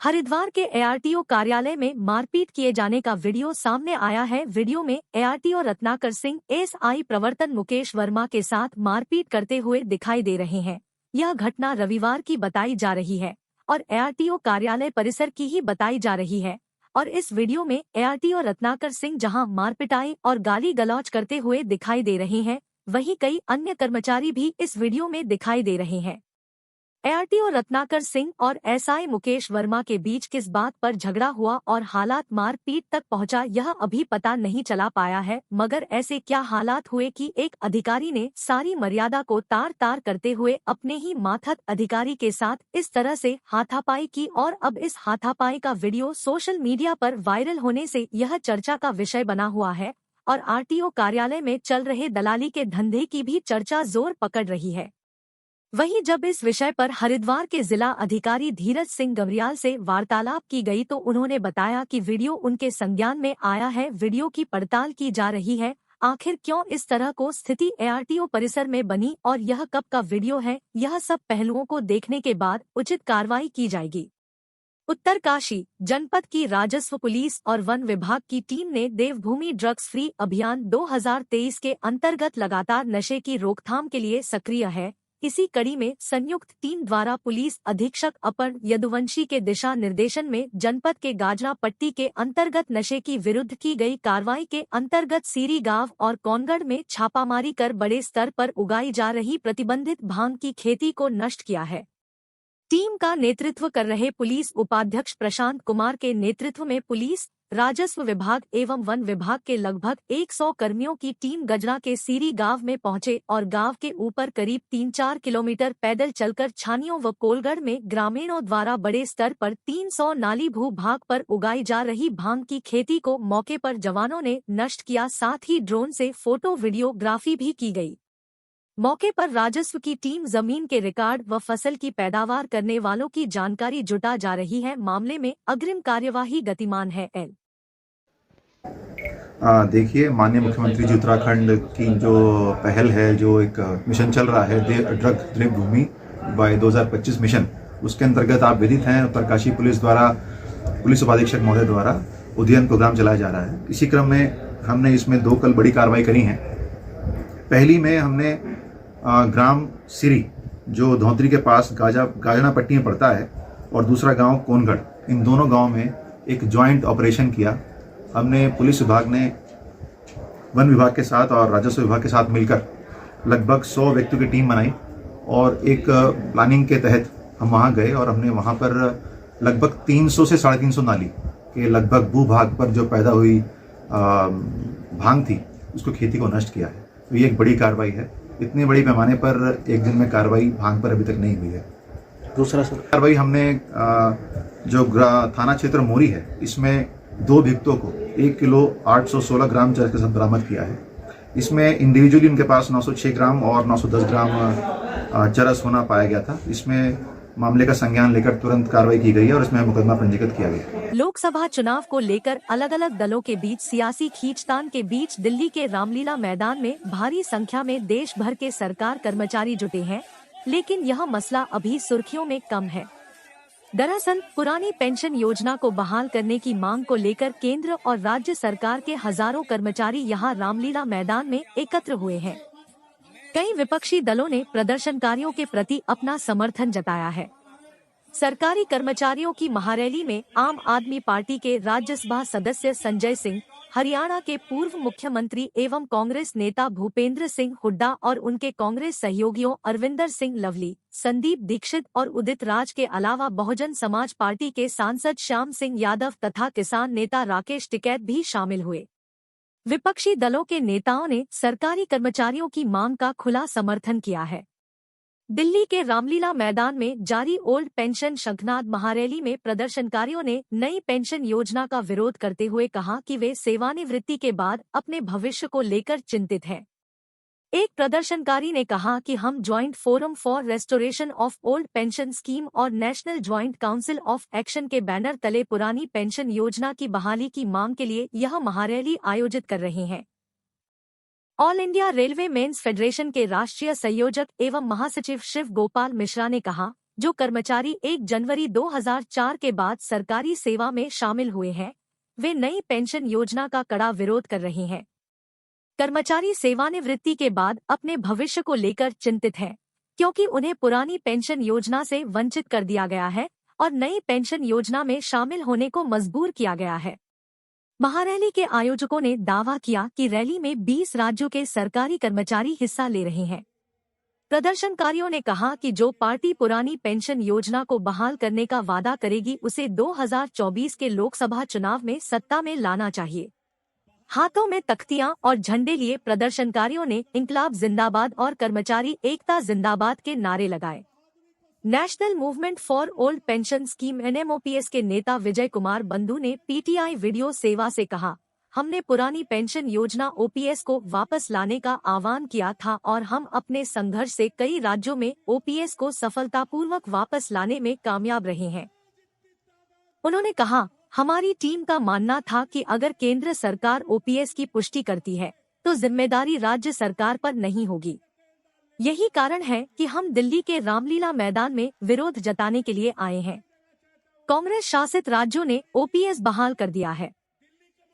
हरिद्वार के एआरटीओ कार्यालय में मारपीट किए जाने का वीडियो सामने आया है। वीडियो में एआरटीओ रत्नाकर सिंह एसआई प्रवर्तन मुकेश वर्मा के साथ मारपीट करते हुए दिखाई दे रहे हैं। यह घटना रविवार की बताई जा रही है और एआरटीओ कार्यालय परिसर की ही बताई जा रही है। और इस वीडियो में एआरटीओ रत्नाकर सिंह जहां मारपिटाई और गाली गलौज करते हुए दिखाई दे रहे हैं, वहीं कई अन्य कर्मचारी भी इस वीडियो में दिखाई दे रहे हैं। एआरटीओ रत्नाकर सिंह और एसआई मुकेश वर्मा के बीच किस बात पर झगड़ा हुआ और हालात मारपीट तक पहुंचा, यह अभी पता नहीं चला पाया है। मगर ऐसे क्या हालात हुए कि एक अधिकारी ने सारी मर्यादा को तार तार करते हुए अपने ही माथत अधिकारी के साथ इस तरह से हाथापाई की और अब इस हाथापाई का वीडियो सोशल मीडिया पर वायरल होने से यह चर्चा का विषय बना हुआ है और आरटीओ कार्यालय में चल रहे दलाली के धंधे की भी चर्चा जोर पकड़ रही है। वहीं जब इस विषय पर हरिद्वार के जिला अधिकारी धीरज सिंह गवरियाल से वार्तालाप की गई तो उन्होंने बताया कि वीडियो उनके संज्ञान में आया है, वीडियो की पड़ताल की जा रही है। आखिर क्यों इस तरह को स्थिति एआरटीओ परिसर में बनी और यह कब का वीडियो है, यह सब पहलुओं को देखने के बाद उचित कार्रवाई की जाएगी। उत्तरकाशी जनपद की राजस्व पुलिस और वन विभाग की टीम ने देवभूमि ड्रग्स फ्री अभियान 2023 के अंतर्गत लगातार नशे की रोकथाम के लिए सक्रिय है। इसी कड़ी में संयुक्त टीम द्वारा पुलिस अधीक्षक अपर यदुवंशी के दिशा निर्देशन में जनपद के गाजरा पट्टी के अंतर्गत नशे की विरुद्ध की गई कार्रवाई के अंतर्गत सीरी गांव और कौनगढ़ में छापामारी कर बड़े स्तर पर उगाई जा रही प्रतिबंधित भांग की खेती को नष्ट किया है। टीम का नेतृत्व कर रहे पुलिस उपाध्यक्ष प्रशांत कुमार के नेतृत्व में पुलिस, राजस्व विभाग एवं वन विभाग के लगभग 100 कर्मियों की टीम गजरा के सीरी गांव में पहुंचे और गांव के ऊपर करीब 3-4 किलोमीटर पैदल चलकर छानियों व कोलगढ़ में ग्रामीणों द्वारा बड़े स्तर पर 300 नाली भू भाग पर उगाई जा रही भांग की खेती को मौके पर जवानों ने नष्ट किया। साथ ही ड्रोन से फोटो वीडियोग्राफी भी की गई। मौके पर राजस्व की टीम जमीन के रिकॉर्ड व फसल की पैदावार करने वालों की जानकारी जुटा जा रही है। मामले में अग्रिम कार्यवाही गतिमान है। देखिए, माननीय मुख्यमंत्री जी उत्तराखंड की जो पहल है, जो एक मिशन चल रहा है ड्रग देवभूमि बाय 2025 मिशन, उसके अंतर्गत आप विदित हैं उत्तरकाशी पुलिस द्वारा, पुलिस उपाधीक्षक महोदय द्वारा उद्यन प्रोग्राम चलाया जा रहा है। इसी क्रम में हमने इसमें 2 कल बड़ी कार्रवाई करी हैं। पहली में हमने ग्राम सिरी जो धौतरी के पास गाजना पट्टी में पड़ता है और दूसरा गांव कोनगढ़, इन दोनों गांव में एक जॉइंट ऑपरेशन किया। हमने पुलिस विभाग ने वन विभाग के साथ और राजस्व विभाग के साथ मिलकर लगभग 100 व्यक्तियों की टीम बनाई और एक प्लानिंग के तहत हम वहां गए और हमने वहां पर लगभग 300 से 350 नाली के लगभग भू भाग पर जो पैदा हुई भांग थी, उसको खेती को नष्ट किया है। तो ये एक बड़ी कार्रवाई है। इतने बड़ी पैमाने पर एक दिन में कार्रवाई भांग पर अभी तक नहीं हुई है। दूसरा कार्रवाई हमने जो थाना क्षेत्र मोरी है, इसमें 2 भिक्तों को 1 किलो 816 ग्राम चरस के साथ बरामद किया है। इसमें इंडिविजुअली उनके पास 906 ग्राम और 910 ग्राम चरस होना पाया गया था। इसमें मामले का संज्ञान लेकर तुरंत कार्रवाई की गई है और इसमें मुकदमा पंजीकृत किया गया। लोकसभा चुनाव को लेकर अलग अलग दलों के बीच सियासी खींचतान के बीच दिल्ली के रामलीला मैदान में भारी संख्या में देश भर के सरकार कर्मचारी जुटे हैं, लेकिन यह मसला अभी सुर्खियों में कम है। दरअसल पुरानी पेंशन योजना को बहाल करने की मांग को लेकर केंद्र और राज्य सरकार के हजारों कर्मचारी यहां रामलीला मैदान में एकत्र हुए हैं। कई विपक्षी दलों ने प्रदर्शनकारियों के प्रति अपना समर्थन जताया है। सरकारी कर्मचारियों की महारैली में आम आदमी पार्टी के राज्यसभा सदस्य संजय सिंह, हरियाणा के पूर्व मुख्यमंत्री एवं कांग्रेस नेता भूपेंद्र सिंह हुड्डा और उनके कांग्रेस सहयोगियों अरविंदर सिंह लवली, संदीप दीक्षित और उदित राज के अलावा बहुजन समाज पार्टी के सांसद श्याम सिंह यादव तथा किसान नेता राकेश टिकैत भी शामिल हुए। विपक्षी दलों के नेताओं ने सरकारी कर्मचारियों की मांग का खुला समर्थन किया है। दिल्ली के रामलीला मैदान में जारी ओल्ड पेंशन शंखनाद महारैली में प्रदर्शनकारियों ने नई पेंशन योजना का विरोध करते हुए कहा कि वे सेवानिवृत्ति के बाद अपने भविष्य को लेकर चिंतित हैं। एक प्रदर्शनकारी ने कहा कि हम joint forum for restoration of old pension scheme और national joint council of action के बैनर तले पुरानी पेंशन योजना की बहाली की मांग के लिए यह महारैली आयोजित कर रहे हैं। All India railway men's federation के राष्ट्रीय संयोजक एवं महासचिव शिव गोपाल मिश्रा ने कहा, जो कर्मचारी 1 जनवरी 2004 के बाद सरकारी सेवा में शामिल हुए हैं, वे नई पेंशन योजना का कड़ा विरोध कर रहे हैं। कर्मचारी सेवानिवृत्ति के बाद अपने भविष्य को लेकर चिंतित हैं, क्योंकि उन्हें पुरानी पेंशन योजना से वंचित कर दिया गया है और नई पेंशन योजना में शामिल होने को मजबूर किया गया है। महारैली के आयोजकों ने दावा किया कि रैली में 20 राज्यों के सरकारी कर्मचारी हिस्सा ले रहे हैं। प्रदर्शनकारियों ने कहा कि जो पार्टी पुरानी पेंशन योजना को बहाल करने का वादा करेगी, उसे 2024 के लोकसभा चुनाव में सत्ता में लाना चाहिए। हाथों में तख्तियां और झंडे लिए प्रदर्शनकारियों ने इंकलाब जिंदाबाद और कर्मचारी एकता जिंदाबाद के नारे लगाए। National movement for old pension scheme NMOPS के नेता विजय कुमार बंधु ने PTI वीडियो सेवा से कहा, हमने पुरानी पेंशन योजना OPS को वापस लाने का आह्वान किया था और हम अपने संघर्ष से कई राज्यों में OPS को सफलतापूर्वक वापस लाने में कामयाब रहे हैं। उन्होंने कहा, हमारी टीम का मानना था कि अगर केंद्र सरकार OPS की पुष्टि करती है तो जिम्मेदारी राज्य सरकार पर नहीं होगी। यही कारण है कि हम दिल्ली के रामलीला मैदान में विरोध जताने के लिए आए हैं। कांग्रेस शासित राज्यों ने OPS बहाल कर दिया है।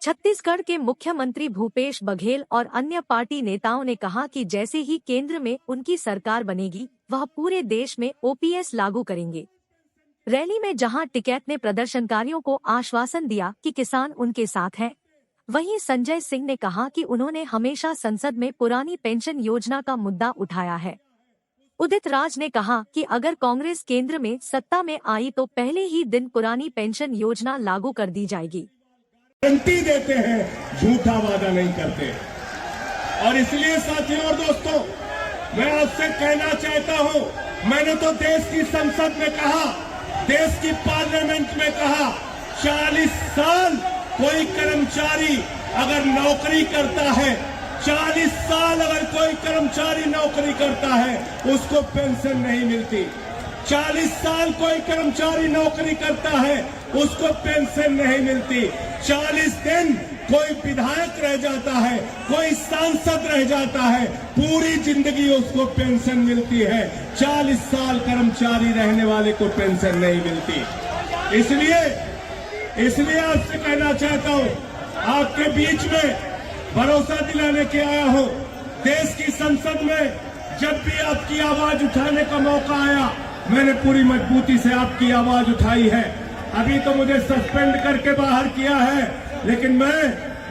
छत्तीसगढ़ के मुख्यमंत्री भूपेश बघेल और अन्य पार्टी नेताओं ने कहा कि जैसे ही केंद्र में उनकी सरकार बनेगी, वह पूरे देश में OPS लागू करेंगे। रैली में जहां टिकैत ने प्रदर्शनकारियों को आश्वासन दिया कि किसान उनके साथ हैं, वहीं संजय सिंह ने कहा कि उन्होंने हमेशा संसद में पुरानी पेंशन योजना का मुद्दा उठाया है। उदित राज ने कहा कि अगर कांग्रेस केंद्र में सत्ता में आई तो पहले ही दिन पुरानी पेंशन योजना लागू कर दी जाएगी। गारंटी देते हैं, झूठा वादा नहीं करते। और इसलिए साथियों और दोस्तों, मैं आपसे कहना चाहता हूं, मैंने तो देश की संसद में कहा, देश की पार्लियामेंट में कहा, 40 साल कोई कर्मचारी अगर नौकरी करता है, 40 साल अगर कोई कर्मचारी नौकरी करता है, उसको पेंशन नहीं मिलती। 40 साल कोई कर्मचारी नौकरी करता है, उसको पेंशन नहीं मिलती। 40 दिन कोई विधायक रह जाता है, कोई सांसद रह जाता है, पूरी जिंदगी उसको पेंशन मिलती है। 40 साल कर्मचारी रहने वाले को पेंशन नहीं मिलती। इसलिए आपसे कहना चाहता हूं, आपके बीच में भरोसा दिलाने के आया हूं। देश की संसद में जब भी आपकी आवाज उठाने का मौका आया, मैंने पूरी मजबूती से आपकी आवाज उठाई है। अभी तो मुझे सस्पेंड करके बाहर किया है, लेकिन मैं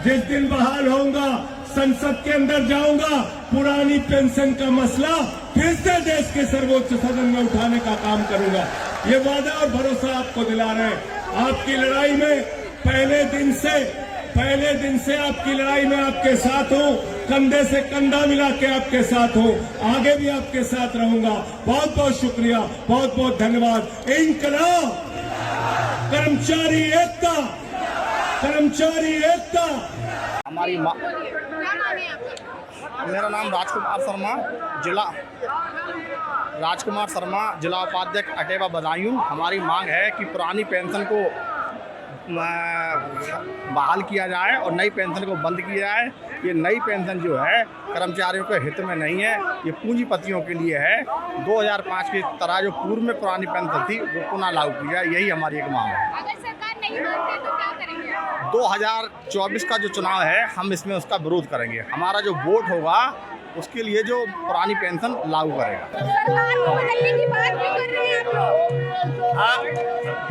जिस दिन बहाल होऊंगा, संसद के अंदर जाऊंगा, पुरानी पेंशन का मसला फिर से देश के सर्वोच्च सदन में उठाने का काम करूंगा। ये वादा और भरोसा आपको दिला रहे हैं। आपकी लड़ाई में पहले दिन से आपकी लड़ाई में आपके साथ हूं, कंधे से कंधा मिला के आपके साथ हूं, आगे भी आपके साथ रहूंगा। बहुत बहुत शुक्रिया, बहुत बहुत धन्यवाद। इंकलाब, कर्मचारी एकता, कर्मचारी एकता। हमारी मेरा नाम राजकुमार शर्मा, जिला उपाध्यक्ष अटेवा बदायूं। हमारी मांग है कि पुरानी पेंशन को बहाल किया जाए और नई पेंशन को बंद किया जाए। ये नई पेंशन जो है कर्मचारियों के हित में नहीं है, ये पूंजीपतियों के लिए है। 2005 की तरह जो पूर्व में पुरानी पेंशन थी वो पुनः लागू की जाए, यही हमारी एक मांग है। अगर सरकार नहीं मानती तो क्या करेंगे? 2024 का जो चुनाव है, हम इसमें उसका विरोध करेंगे। हमारा जो वोट होगा उसके लिए जो पुरानी पेंशन लागू करेगा। सरकार को बदलने की बात क्यों कर रहे हैं आप लोग?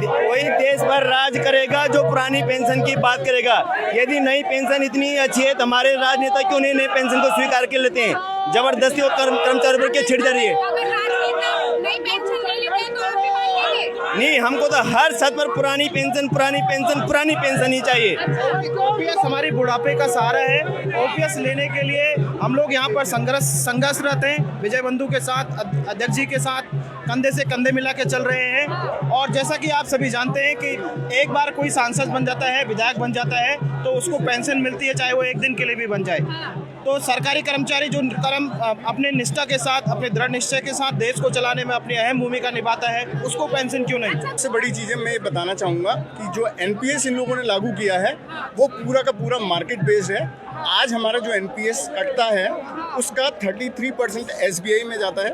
वही देश भर राज करेगा जो पुरानी पेंशन की बात करेगा। यदि नई पेंशन इतनी अच्छी है तो हमारे राजनेता क्यों नहीं नई पेंशन को स्वीकार कर लेते हैं? जबरदस्ती और कर्मचारियों पर क्या छिड़ जा रही है? अगर राजनेता नई पेंशन नहीं लेते हैं तो आप भी मान लेंगे? नहीं, हमको तो हर सद पर पुरानी पेंशन ही चाहिए। OPS हमारी बुढ़ापे का सहारा है। OPS लेने के लिए हम लोग यहाँ पर संघर्षरत हैं। विजय बंधु के साथ, अध्यक्ष जी के साथ कंधे से कंधे मिला के चल रहे हैं। और जैसा कि आप सभी जानते हैं कि एक बार कोई सांसद बन जाता है, विधायक बन जाता है, तो उसको पेंशन मिलती है, चाहे वो एक दिन के लिए भी बन जाए। तो सरकारी कर्मचारी जो अपने निष्ठा के साथ, अपने दृढ़ निश्चय के साथ देश को चलाने में अपनी अहम भूमिका निभाता है, उसको पेंशन क्यों नहीं? सबसे बड़ी चीज़ें मैं बताना चाहूँगा कि जो NPS इन लोगों ने लागू किया है वो पूरा का पूरा मार्केट बेस्ड है। आज हमारा जो NPS कटता है उसका 33% SBI में जाता है,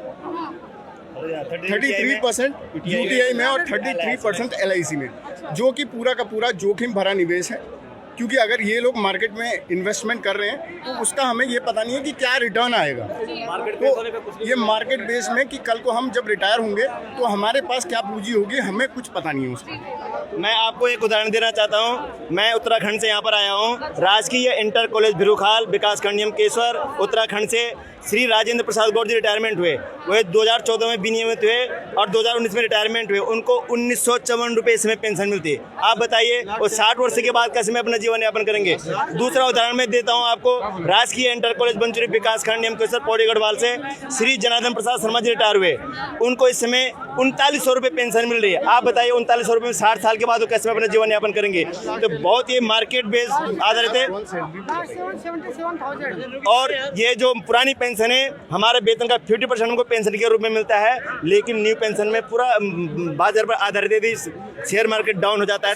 33% यूटीआई में और 33% LIC में, जो कि पूरा का पूरा जोखिम भरा निवेश है। क्योंकि अगर ये लोग मार्केट में इन्वेस्टमेंट कर रहे हैं तो उसका हमें ये पता नहीं है कि क्या रिटर्न आएगा। तो ये मार्केट बेस में कि कल को हम जब रिटायर होंगे तो हमारे पास क्या पूंजी होगी, हमें कुछ पता नहीं है उसका। मैं आपको एक उदाहरण देना चाहता हूं। मैं उत्तराखंड से यहाँ पर आया हूं। राजकीय इंटर कॉलेज भिरुखाल, विकास खंड नियमकेश्वर, उत्तराखंड से श्री राजेंद्र प्रसाद गौड़ जी रिटायरमेंट हुए। वह 2014 में विनियमित हुए और 2019 में रिटायरमेंट हुए। उनको 1954 रुपये इसमें पेंशन मिलती है। आप बताइए वो 60 वर्ष के बाद कैसे में अपना जीवन यापन करेंगे। दूसरा उदाहरण मैं देता हूं आपको। राजकीय इंटर कॉलेज बंचुरी विकास खंड नियमकेश्वर पौड़ी गढ़वाल से श्री जनार्दन प्रसाद शर्मा जी रिटायर हुए। उनको इस समय 3900 रुपये पेंशन मिल रही है। आप बताइए 3900 रुपये में 60 साल के बाद वो कैसे में अपना जीवन यापन करेंगे। तो बहुत ही मार्केट बेस आधारित है। और ये जो पुरानी पेंशन है, हमारे वेतन का 50% हमको पेंशन के रूप में मिलता है, लेकिन न्यू पेंशन में पूरा बाजार पर आधारित यदि शेयर मार्केट डाउन हो जाता है